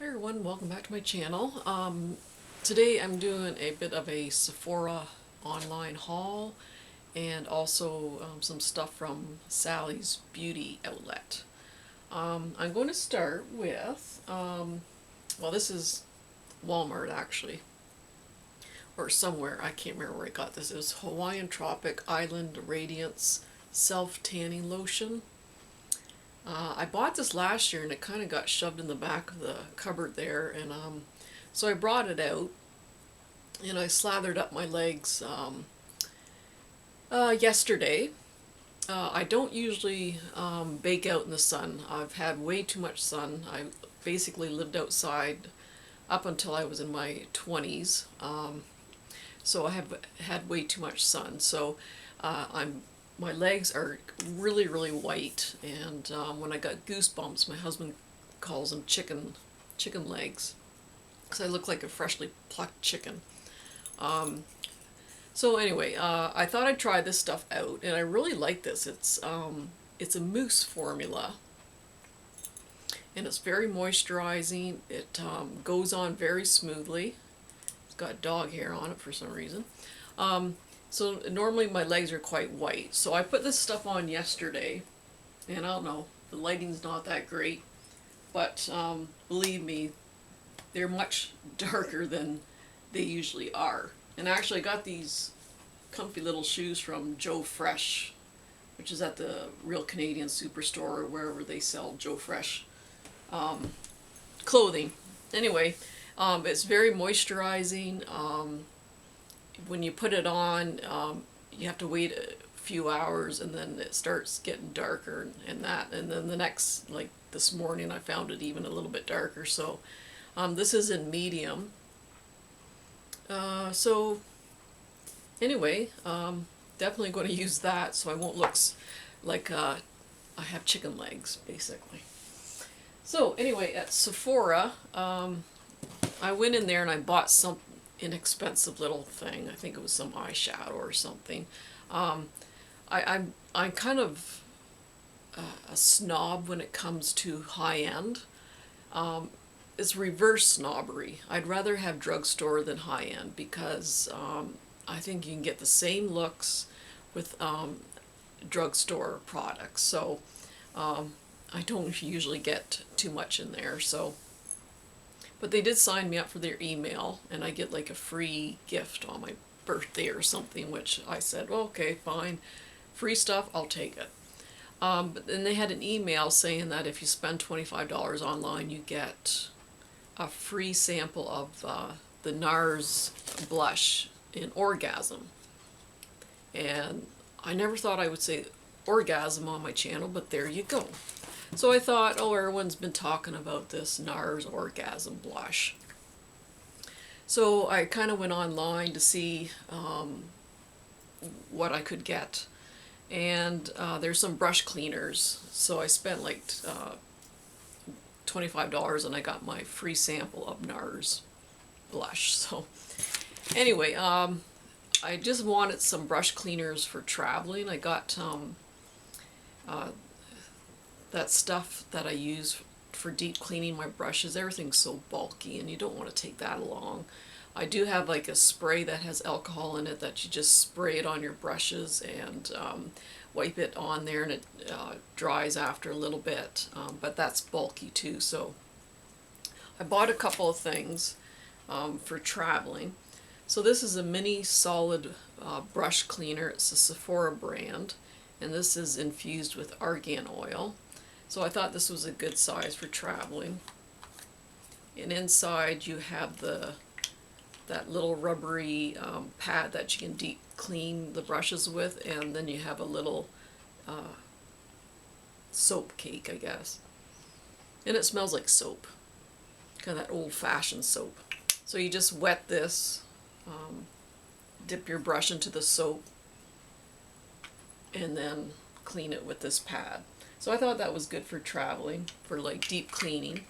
Hi everyone, welcome back to my channel. Today I'm doing a bit of a Sephora online haul and also some stuff from Sally's Beauty Outlet. I'm going to start with, well, this is Walmart actually, or somewhere, I can't remember where I got this. It was Hawaiian Tropic Island Radiance Self-Tanning Lotion. I bought this last year and it kind of got shoved in the back of the cupboard there, and so I brought it out and I slathered up my legs yesterday. I don't usually bake out in the sun. I've had way too much sun. I basically lived outside up until I was in my 20s, so I have had way too much sun. So my legs are really white, and when I got goosebumps, my husband calls them chicken legs, because I look like a freshly plucked chicken. So anyway, I thought I'd try this stuff out, and I really like this. It's a mousse formula, and it's very moisturizing. It goes on very smoothly. It's got dog hair on it for some reason. So normally my legs are quite white. So I put this stuff on yesterday, and I don't know, the lighting's not that great, but believe me, they're much darker than they usually are. And actually I got these comfy little shoes from Joe Fresh, which is at the Real Canadian Superstore or wherever they sell Joe Fresh clothing. Anyway, it's very moisturizing. When you put it on, you have to wait a few hours, and then it starts getting darker and that. And then the next, like this morning, I found it even a little bit darker. So this is in medium. So anyway, definitely going to use that so I won't look like I have chicken legs, basically. So anyway, at Sephora, I went in there and I bought some inexpensive little thing. I think it was some eyeshadow or something. I'm kind of a snob when it comes to high end. It's reverse snobbery. I'd rather have drugstore than high end, because I think you can get the same looks with drugstore products. So I don't usually get too much in there. So. But they did sign me up for their email, and I get like a free gift on my birthday or something, which I said, well, okay, fine. Free stuff, I'll take it. But then they had an email saying that if you spend $25 online, you get a free sample of the Nars Blush in Orgasm. And I never thought I would say orgasm on my channel, but there you go. So I thought, oh, everyone's been talking about this Nars Orgasm Blush. So I kind of went online to see what I could get. And there's some brush cleaners. So I spent like $25, and I got my free sample of Nars Blush. So anyway, I just wanted some brush cleaners for traveling. I got that stuff that I use for deep cleaning my brushes. Everything's so bulky, and you don't want to take that along. I do have like a spray that has alcohol in it that you just spray it on your brushes and wipe it on there, and it dries after a little bit, but that's bulky too. So I bought a couple of things for traveling. So this is a mini solid brush cleaner. It's a Sephora brand, and this is infused with argan oil. So I thought this was a good size for traveling. And inside you have that little rubbery pad that you can deep clean the brushes with, and then you have a little soap cake, I guess. And it smells like soap, kind of that old-fashioned soap. So you just wet this, dip your brush into the soap, and then clean it with this pad. So I thought that was good for traveling, for like deep cleaning.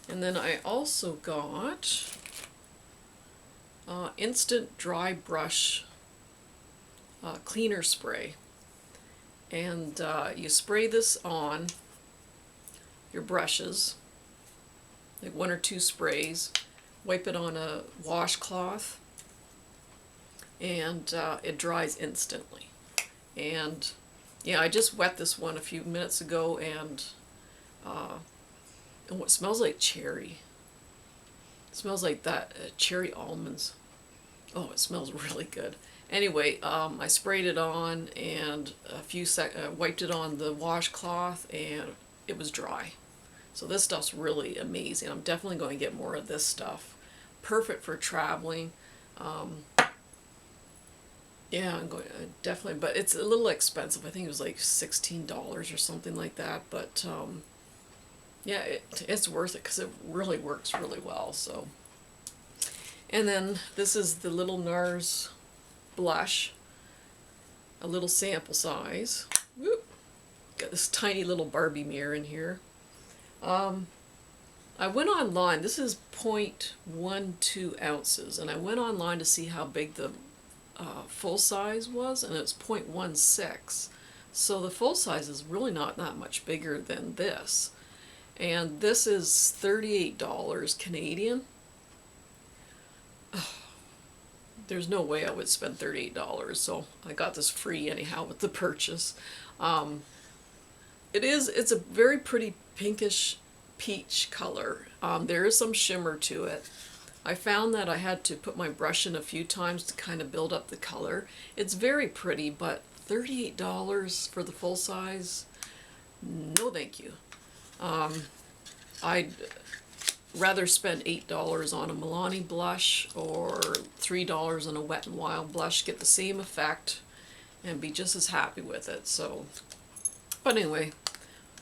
And then I also got instant dry brush cleaner spray. And you spray this on your brushes, like 1 or 2 sprays, wipe it on a washcloth, and it dries instantly. And yeah, I just wet this one a few minutes ago, and what smells like cherry. It smells like that cherry almonds. Oh, it smells really good. Anyway, I sprayed it on and wiped it on the washcloth, and it was dry. So this stuff's really amazing. I'm definitely going to get more of this stuff. Perfect for traveling. Yeah, I'm going to definitely, but it's a little expensive. I think it was like $16 or something like that. But yeah, it's worth it because it really works really well. So, and then this is the little Nars Blush, a little sample size. Whoop. Got this tiny little Barbie mirror in here. I went online. This is 0.12 ounces, and I went online to see how big the full size was, and it's 0.16. So the full size is really not that much bigger than this. And this is $38 Canadian. There's no way I would spend $38, so I got this free anyhow with the purchase. It's a very pretty pinkish peach color. There is some shimmer to it. I found that I had to put my brush in a few times to kind of build up the color. It's very pretty, but $38 for the full size? No thank you. I'd rather spend $8 on a Milani blush or $3 on a Wet n Wild blush, get the same effect and be just as happy with it. So, but anyway,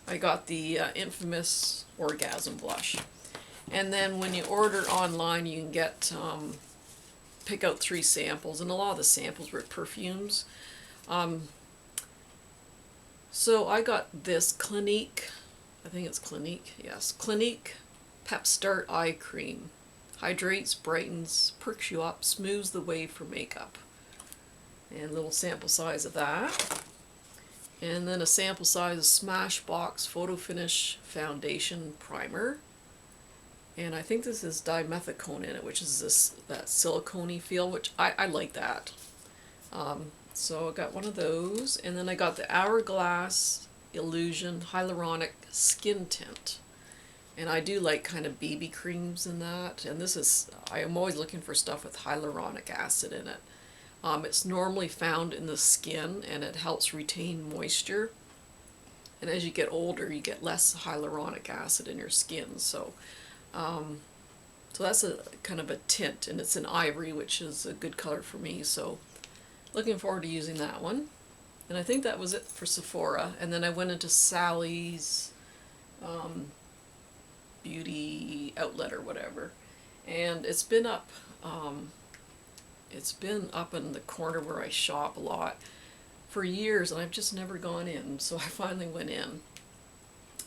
I got the infamous Orgasm blush. And then when you order online, you can get pick out 3 samples, and a lot of the samples were perfumes. So I got this Clinique, I think it's Clinique, yes, Clinique Pep Start Eye Cream. Hydrates, brightens, perks you up, smooths the way for makeup. And a little sample size of that. And then a sample size of Smashbox Photo Finish Foundation Primer. And I think this is dimethicone in it, which is that silicone-y feel, which I like that. So I got one of those, and then I got the Hourglass Illusion Hyaluronic Skin Tint. And I do like kind of BB creams in that. And this is, I am always looking for stuff with hyaluronic acid in it. It's normally found in the skin, and it helps retain moisture. And as you get older, you get less hyaluronic acid in your skin. So that's a kind of a tint, and it's an ivory, which is a good color for me. So looking forward to using that one. And I think that was it for Sephora. And then I went into Sally's beauty outlet or whatever, and it's been up in the corner where I shop a lot for years, and I've just never gone in. So I finally went in,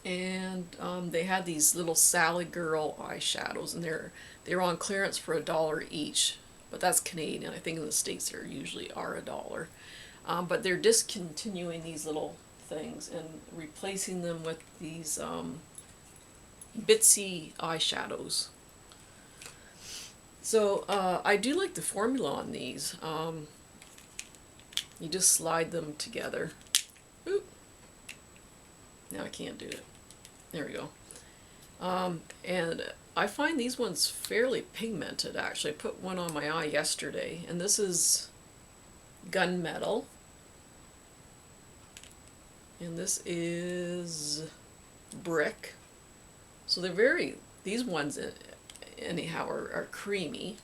and they had these little Sally Girl eyeshadows, and they're on clearance for $1 each, but that's Canadian. I think in the States they usually are $1. But they're discontinuing these little things and replacing them with these bitsy eyeshadows. So I do like the formula on these. You just slide them together. Oop. Now I can't do it. There we go. And I find these ones fairly pigmented, actually. I put one on my eye yesterday, and this is Gunmetal. And this is Brick. So they're these ones anyhow are creamy.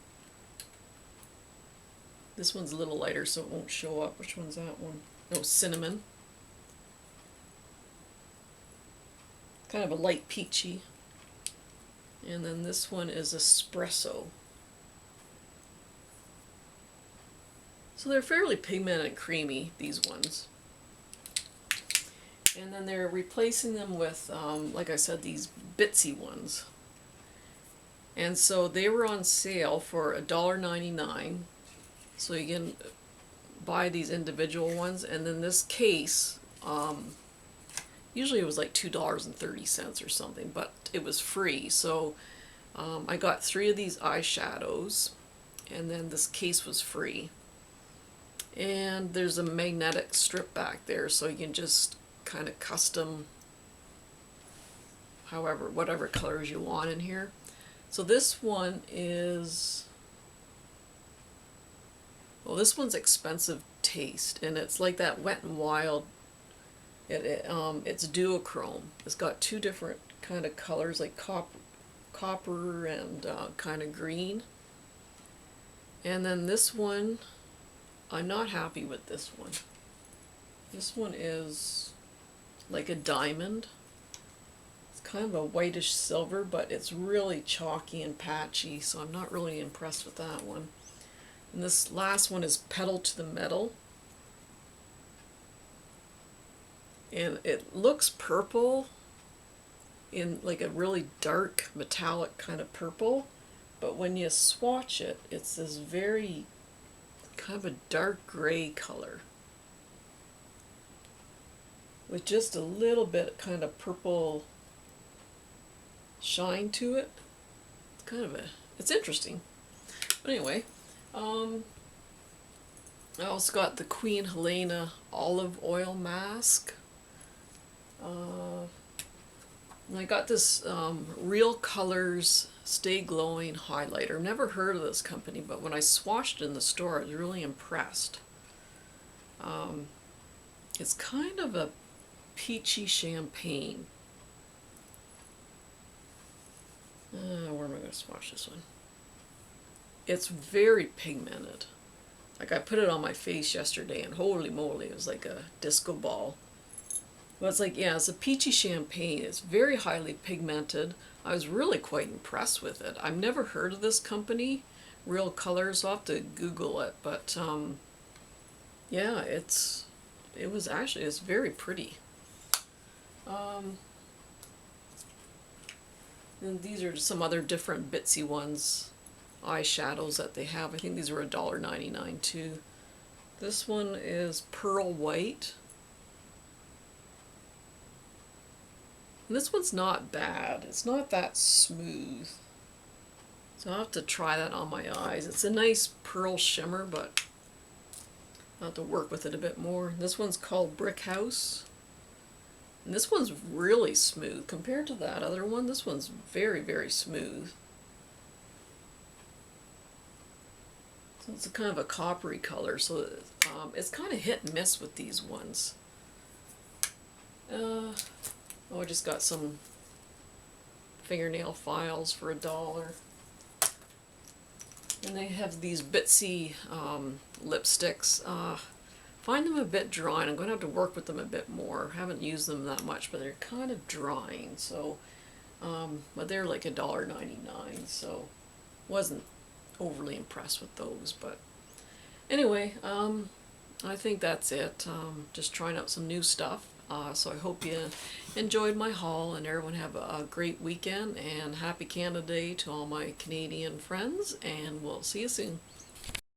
This one's a little lighter, so it won't show up. Which one's that one? No, Cinnamon. Kind of a light peachy. And then this one is Espresso. So they're fairly pigmented and creamy, these ones. And then they're replacing them with, like I said, these bitsy ones. And so they were on sale for $1.99. So you can buy these individual ones. And then this case, usually it was like $2.30 or something, but it was free. So I got 3 of these eyeshadows, and then this case was free. And there's a magnetic strip back there, so you can just kind of custom whatever colors you want in here. So this one is, well, this one's Expensive Taste, and it's like that Wet n Wild. It's duochrome. It's got 2 different kind of colors, like copper and kind of green. And then this one, I'm not happy with this one. This one is like a diamond. It's kind of a whitish silver, but it's really chalky and patchy, so I'm not really impressed with that one. And this last one is Pedal to the Metal. And it looks purple, in like a really dark metallic kind of purple, but when you swatch it, it's this very kind of a dark gray color with just a little bit kind of purple shine to it. It's kind of it's interesting. But anyway, I also got the Queen Helena olive oil mask. And I got this Real Colors Stay Glowing highlighter. I've never heard of this company, but when I swatched it in the store, I was really impressed. It's kind of a peachy champagne. Where am I going to swatch this one? It's very pigmented. Like, I put it on my face yesterday, and holy moly, it was like a disco ball. But it's like, yeah, it's a peachy champagne. It's very highly pigmented. I was really quite impressed with it. I've never heard of this company, Real Colors. I'll have to Google it. But yeah, it's very pretty. And these are some other different bitsy ones, eyeshadows that they have. I think these were $1.99 too. This one is Pearl White. And this one's not bad. It's not that smooth. So I'll have to try that on my eyes. It's a nice pearl shimmer, but I'll have to work with it a bit more. This one's called Brick House. And this one's really smooth. Compared to that other one, this one's very, very smooth. So it's a kind of a coppery color, so it's kind of hit and miss with these ones. Oh, I just got some fingernail files for $1. And they have these bitsy lipsticks. Find them a bit drying. I'm going to have to work with them a bit more. Haven't used them that much, but they're kind of drying. So, but they're like $1.99, so wasn't overly impressed with those. But anyway, I think that's it. Just trying out some new stuff. So I hope you enjoyed my haul, and everyone have a great weekend, and happy Canada Day to all my Canadian friends, and we'll see you soon.